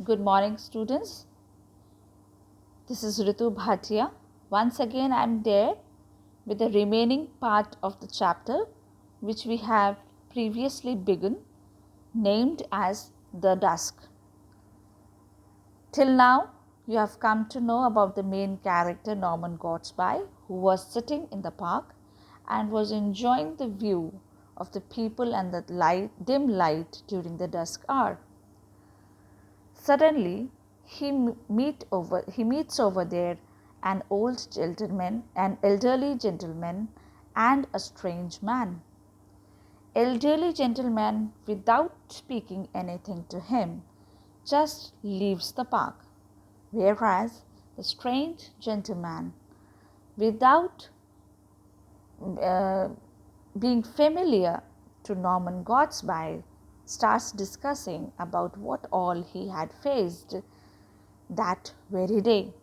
Good morning, students. This is Ritu Bhatia. Once again, I am there with the remaining part of the chapter which we have previously begun, named as the Dusk. Till now, you have come to know about the main character Norman Gottsby, who was sitting in the park and was enjoying the view of the people and the dim light during the dusk hour. Suddenly, he meets over there an elderly gentleman, and a strange man. Elderly gentleman, without speaking anything to him, just leaves the park, whereas the strange gentleman, without uh, being familiar to Norman Gottsby, starts discussing about what all he had faced that very day.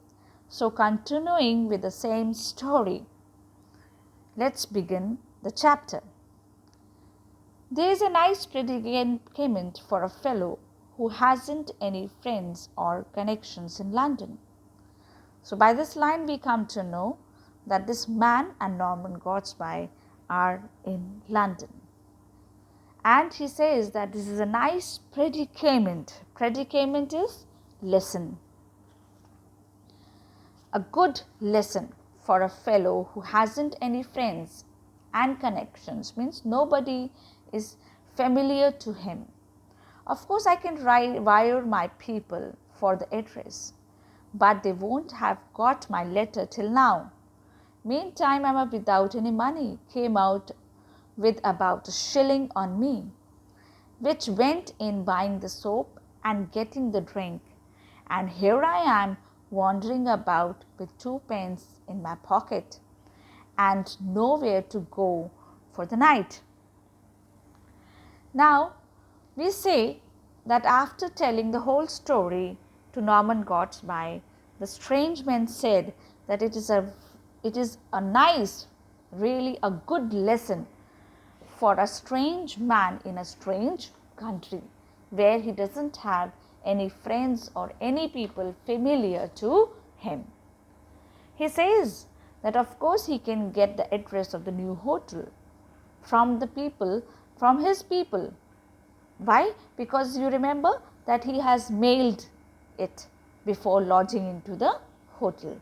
So, continuing with the same story, let's begin the chapter. There is a nice predicament for a fellow who hasn't any friends or connections in London. So, by this line, we come to know that this man and Norman Gottsby are in London. And he says that this is a nice predicament. Predicament is lesson. A good lesson for a fellow who hasn't any friends and connections, means nobody is familiar to him. Of course, I can wire my people for the address, but they won't have got my letter till now. Meantime, I am without any money, came out with about a shilling on me, which went in buying the soap and getting the drink. And here I am wandering about with 2 pence in my pocket and nowhere to go for the night. Now, we say that after telling the whole story to Norman Gottsby, the strange man said that it is a nice, really a good lesson for a strange man in a strange country where he doesn't have any friends or any people familiar to him. He says that of course he can get the address of the new hotel from his people. Why? Because you remember that he has mailed it before lodging into the hotel.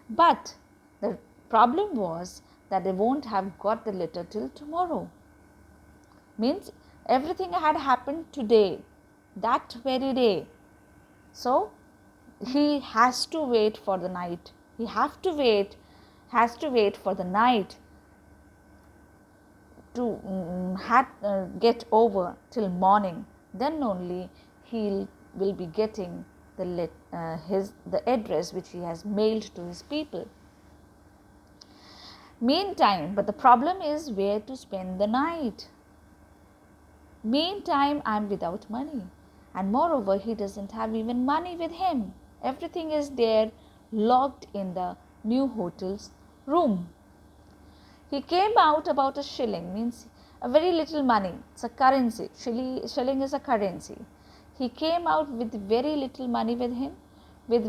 But the problem was that they won't have got the letter till tomorrow. Means everything had happened today, that very day. So he has to wait for the night. He has to wait for the night to get over till morning. Then only he will be getting the address which he has mailed to his people. Meantime, but the problem is where to spend the night. Meantime, I am without money, and moreover, he doesn't have even money with him. Everything is there locked in the new hotel's room. He came out about a shilling, means a very little money. It's a currency. Shilling is a currency. He came out with very little money with him, with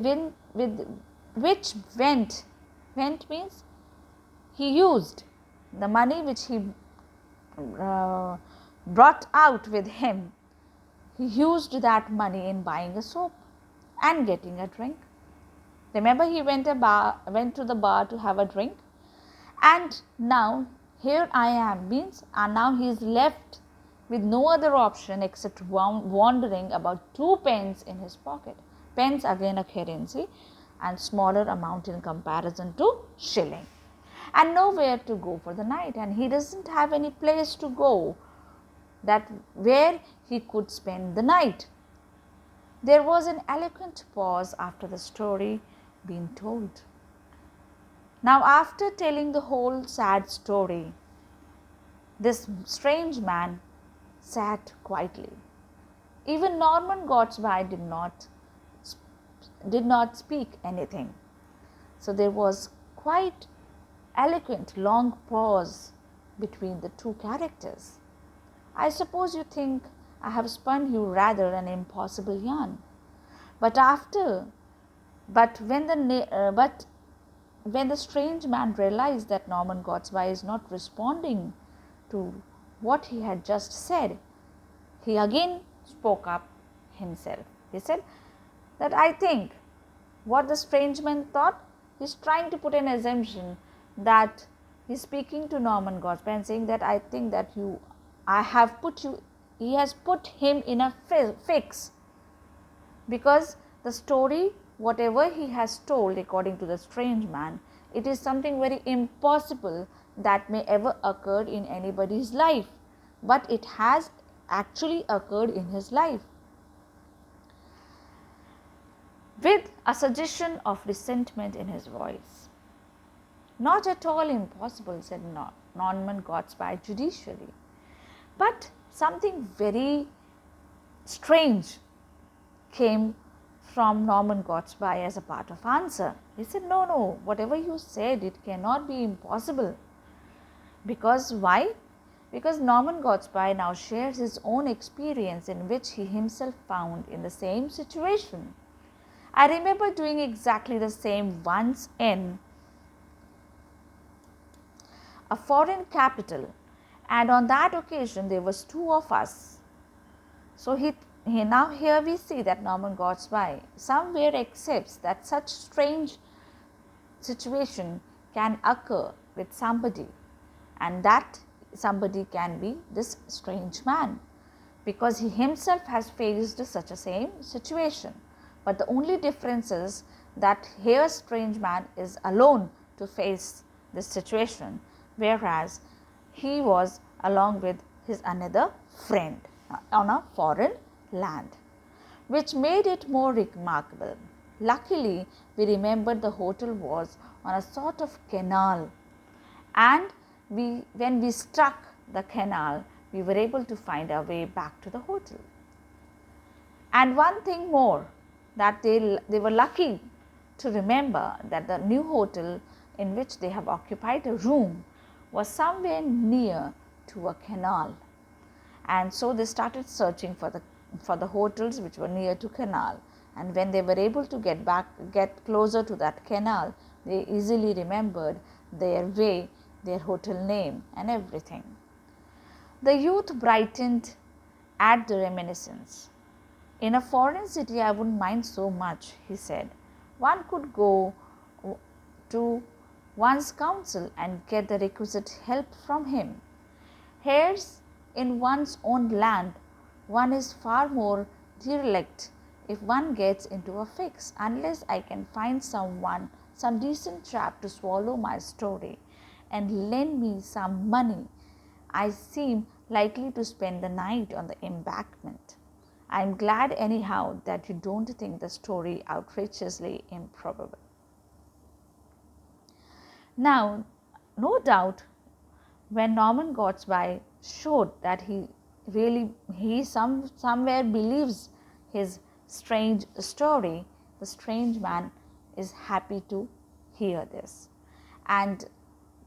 which went means he used the money which he brought out with him. He used that money in buying a soap and getting a drink. Remember, he went to the bar to have a drink, and now here I am, means and now he is left with no other option except wandering about 2 pence in his pocket. Pence, again a currency, and smaller amount in comparison to shilling, and nowhere to go for the night, and he doesn't have any place to go that where he could spend the night. There was an eloquent pause after the story being told. Now, after telling the whole sad story, this strange man sat quietly. Even Norman Gottsby did not speak anything. So there was quite eloquent long pause between the two characters. I suppose you think I have spun you rather an impossible yarn. But after, but when the strange man realized that Norman Godsby is not responding to what he had just said, he again spoke up himself. He said that I think what the strange man thought, he's trying to put an assumption that he's speaking to Norman Godsby and saying that I think that he has put him in a fix, because the story, whatever he has told according to the strange man, it is something very impossible that may ever occur in anybody's life, but it has actually occurred in his life. With a suggestion of resentment in his voice. Not at all impossible, said Norman Godsby judicially, but something very strange came from Norman Godsby as a part of answer. He said, no, whatever you said, it cannot be impossible. Because why? Because Norman Godsby now shares his own experience in which he himself found in the same situation. I remember doing exactly the same once in a foreign capital, and on that occasion there was two of us. So now here we see that Norman Godsby somewhere accepts that such strange situation can occur with somebody, and that somebody can be this strange man, because he himself has faced such a same situation. But the only difference is that here strange man is alone to face this situation, whereas he was along with his another friend on a foreign land, which made it more remarkable. Luckily, we remembered the hotel was on a sort of canal, and when we struck the canal, we were able to find our way back to the hotel. And one thing more, that they were lucky to remember that the new hotel in which they have occupied a room was somewhere near to a canal, and so they started searching for the hotels which were near to canal. And when they were able to get closer to that canal, they easily remembered their way, their hotel name and everything. The youth brightened at the reminiscence. In a foreign city, I wouldn't mind so much, he said. One could go to one's counsel and get the requisite help from him. Here, in one's own land, one is far more derelict if one gets into a fix, unless I can find some decent chap to swallow my story and lend me some money. I seem likely to spend the night on the embankment. I am glad anyhow that you don't think the story outrageously improbable. Now, no doubt, when Norman Godsby showed that he somewhere believes his strange story, the strange man is happy to hear this.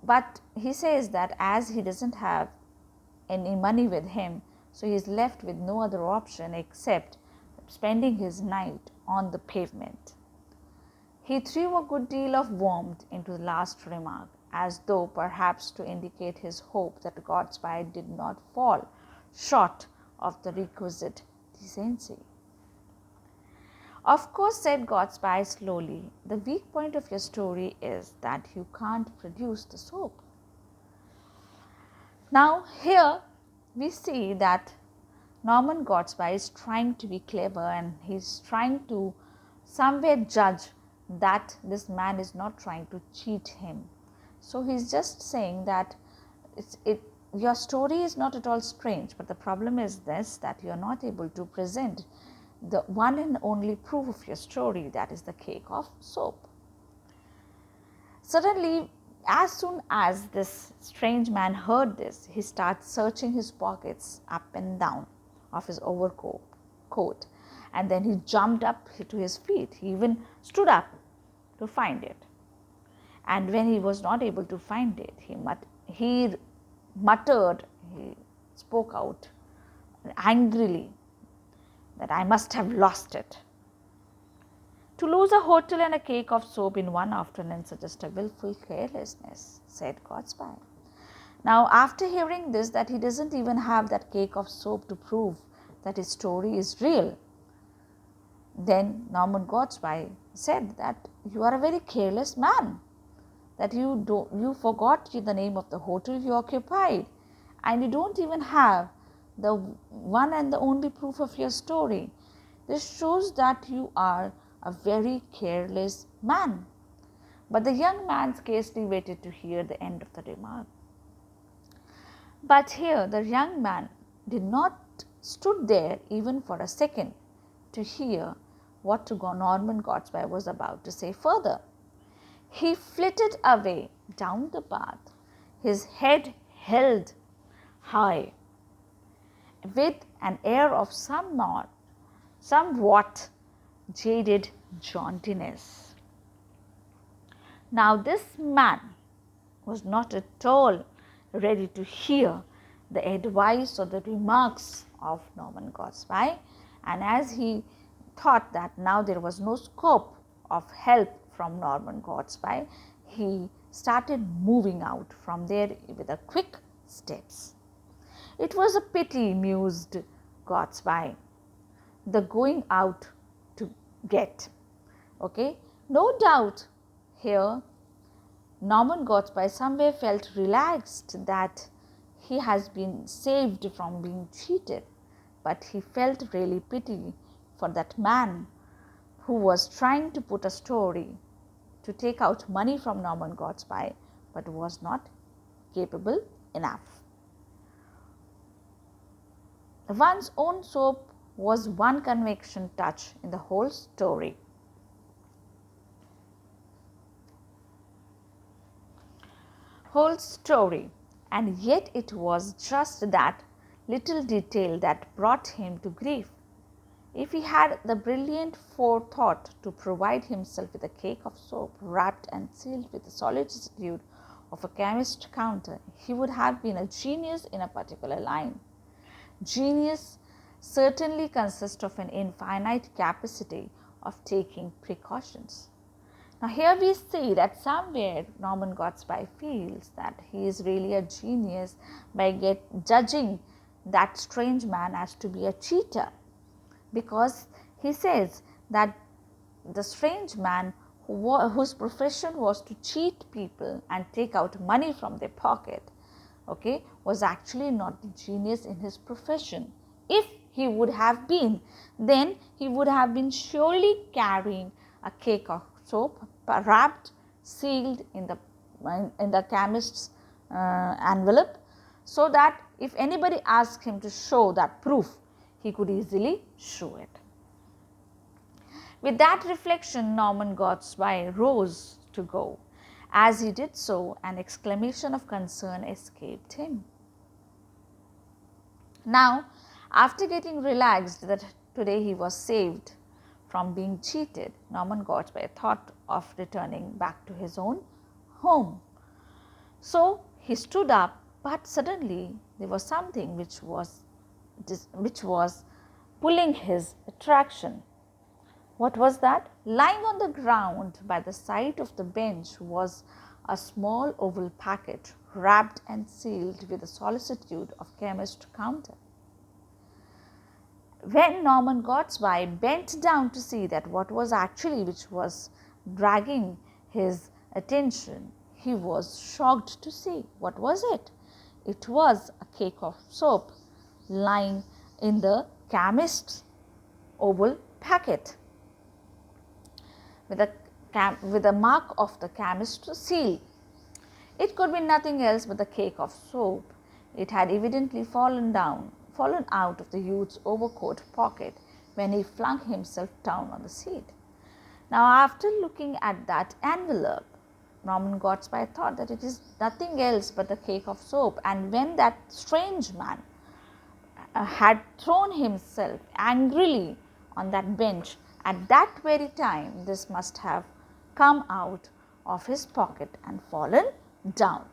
But he says that as he doesn't have any money with him, so he is left with no other option except spending his night on the pavement. He threw a good deal of warmth into the last remark, as though perhaps to indicate his hope that Godsby did not fall short of the requisite decency. Of course, said Godsby slowly, the weak point of your story is that you can't produce the soap. Now, here we see that Norman Godsby is trying to be clever, and he's trying to somewhere judge that this man is not trying to cheat him. So he's just saying that your story is not at all strange, but the problem is this, that you are not able to present the one and only proof of your story, that is the cake of soap. Suddenly, as soon as this strange man heard this, he starts searching his pockets up and down of his overcoat, and then he jumped up to his feet. He even stood up to find it. And when he was not able to find it, he muttered, he spoke out angrily that I must have lost it. To lose a hotel and a cake of soap in one afternoon suggests a willful carelessness, said Godspy. Now, after hearing this, that he doesn't even have that cake of soap to prove that his story is real, then Norman Godspy said that you are a very careless man, that you forgot the name of the hotel you occupied, and you don't even have the one and the only proof of your story. This shows that you are a very careless man. But the young man scarcely waited to hear the end of the remark. But here the young man did not stood there even for a second to hear what Norman Godspy was about to say further. He flitted away down the path, his head held high, with an air of somewhat jaded jauntiness. Now this man was not at all ready to hear the advice or the remarks of Norman Godspy, and as he thought that now there was no scope of help from Norman Godspy, he started moving out from there with a quick steps. It was a pity, mused Godspy, the going out to get. Okay, no doubt here Norman Godspy somewhere felt relaxed that he has been saved from being cheated, but he felt really pity for that man who was trying to put a story to take out money from Norman Godspy, but was not capable enough. One's own soap was one conviction touch in the whole story. And yet it was just that little detail that brought him to grief. If he had the brilliant forethought to provide himself with a cake of soap wrapped and sealed with the solicitude of a chemist's counter, he would have been a genius in a particular line. Genius certainly consists of an infinite capacity of taking precautions. Now here we see that somewhere Norman Godspy feels that he is really a genius by judging that strange man as to be a cheater, because he says that the strange man whose profession was to cheat people and take out money from their pocket, okay, was actually not the genius in his profession. If he would have been, then he would have been surely carrying a cake of soap wrapped, sealed in the chemist's envelope, so that if anybody asked him to show that proof, he could easily show it. With that reflection, Norman Godspy rose to go. As he did so, an exclamation of concern escaped him. Now, after getting relaxed that today he was saved from being cheated, Norman Godspy thought of returning back to his own home. So he stood up, but suddenly there was something which was pulling his attraction. What was that? Lying on the ground by the side of the bench was a small oval packet wrapped and sealed with the solicitude of chemist's counter. When Norman Godspy bent down to see that what was actually which was dragging his attention, he was shocked to see what was it. It was a cake of soap lying in the chemist's oval packet with a mark of the chemist's seal. It could be nothing else but the cake of soap. It had evidently fallen out of the youth's overcoat pocket when he flung himself down on the seat. Now, after looking at that envelope, Norman Godspy thought that it is nothing else but the cake of soap, and when that strange man had thrown himself angrily on that bench, at that very time this must have come out of his pocket and fallen down.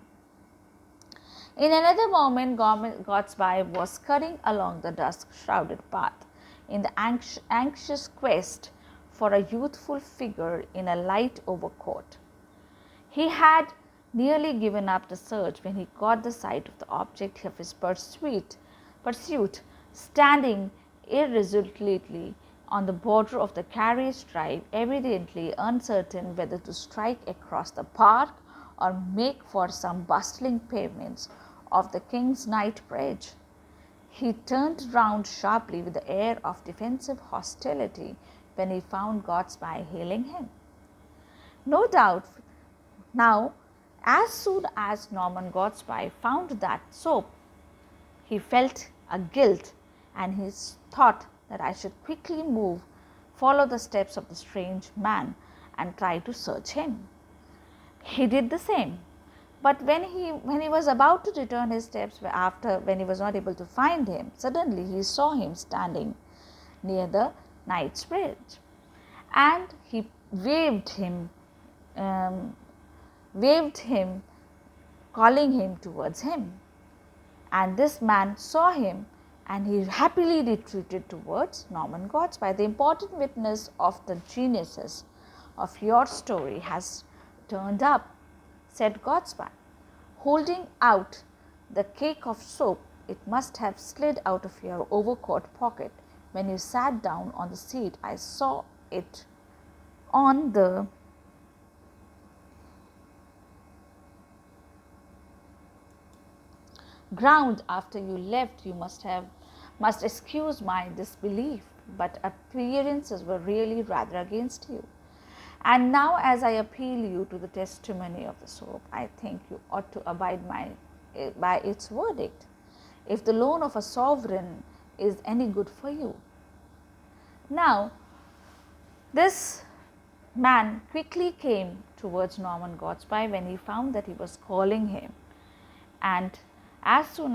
In another moment, Godspy was scurrying along the dusk-shrouded path in the anxious quest for a youthful figure in a light overcoat. He had nearly given up the search when he caught the sight of the object of his pursuit, standing irresolutely on the border of the carriage drive, evidently uncertain whether to strike across the park or make for some bustling pavements of the King's Night Bridge. He turned round sharply with the air of defensive hostility when he found Gadsby hailing him. No doubt, now, as soon as Norman Gadsby found that soap, he felt a guilt, and he thought that I should quickly follow the steps of the strange man and try to search him. He did the same. But when he was about to return his steps when he was not able to find him, suddenly he saw him standing near the Knight's Bridge, and he waved him, calling him towards him. And this man saw him, and he happily retreated towards Norman Gadsby. The important witness of the geniuses of your story has turned up, said Gadsby, holding out the cake of soap. It must have slid out of your overcoat pocket when you sat down on the seat. I saw it on the ground after you left. You must excuse my disbelief, but appearances were really rather against you. And now, as I appeal you to the testimony of the soap, I think you ought to abide by its verdict, if the loan of a sovereign is any good for you. Now, this man quickly came towards Norman Gadsby when he found that he was calling him, and as soon